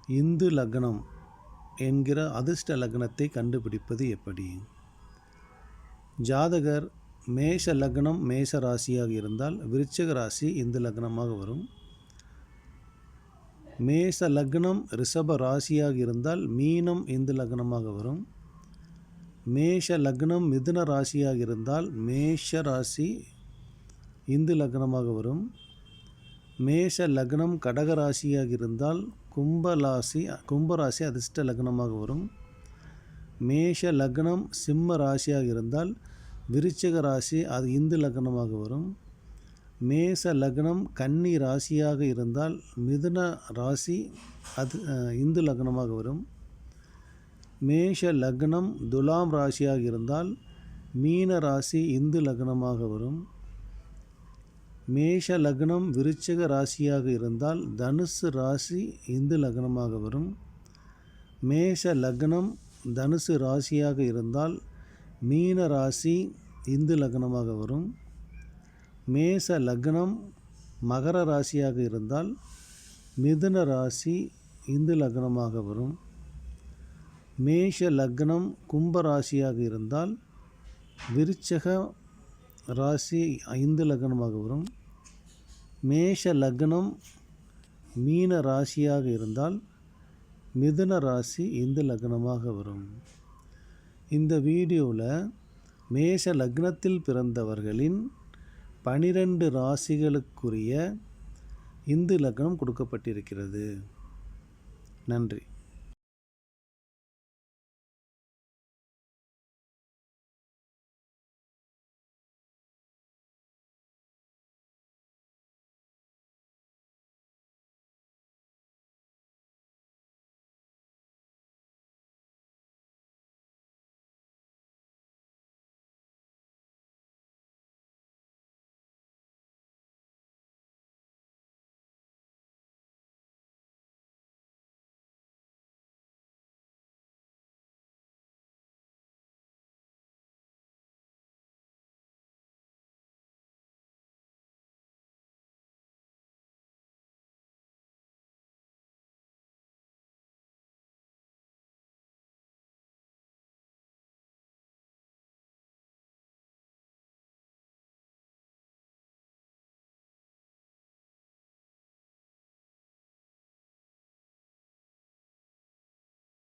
இந்து லக்னம் என்கிற அதிர்ஷ்ட லக்னத்தை கண்டுபிடிப்பது எப்படி? ஜாதகர் மேஷ லக்னம் மேஷ ராசியாக இருந்தால் விருச்சிக ராசி இந்து லக்னமாக வரும். மேஷ லக்னம் ரிஷப ராசியாக இருந்தால் மீனம் இந்து லக்னமாக வரும். மேஷ லக்னம் மிதுன ராசியாக இருந்தால் மேஷ ராசி இந்து லக்னமாக வரும். மேஷ லக்னம் கடக ராசியாக இருந்தால் கும்பராசி அதிர்ஷ்ட லக்னமாக வரும். மேஷ லக்னம் சிம்ம ராசியாக இருந்தால் விருச்சிக ராசி அது இந்து லக்னமாக வரும். மேஷ லக்னம் கன்னி ராசியாக இருந்தால் மிதுன ராசி அது இந்து லக்னமாக வரும். மேஷ லக்னம் துலாம் ராசியாக இருந்தால் மீன ராசி இந்து லக்னமாக வரும். மேஷ லக்னம் விருச்சிக ராசியாக இருந்தால் தனுசு ராசி இந்து லக்னமாக வரும். மேஷ லக்னம் தனுசு ராசியாக இருந்தால் மீன ராசி இந்து லக்னமாக வரும். மேஷ லக்னம் மகர ராசியாக இருந்தால் மிதுன ராசி இந்து லக்னமாக வரும். மேஷ லக்னம் கும்ப ராசியாக இருந்தால் விருச்சிக ராசி இந்து லக்னமாக வரும். மேஷ லக்னம் மீன ராசியாக இருந்தால் மிதுன ராசி இந்து லக்னமாக வரும். இந்த வீடியோவில் மேஷ லக்னத்தில் பிறந்தவர்களின் 12 ராசிகளுக்குரிய இந்து லக்னம் கொடுக்கப்பட்டிருக்கிறது. நன்றி.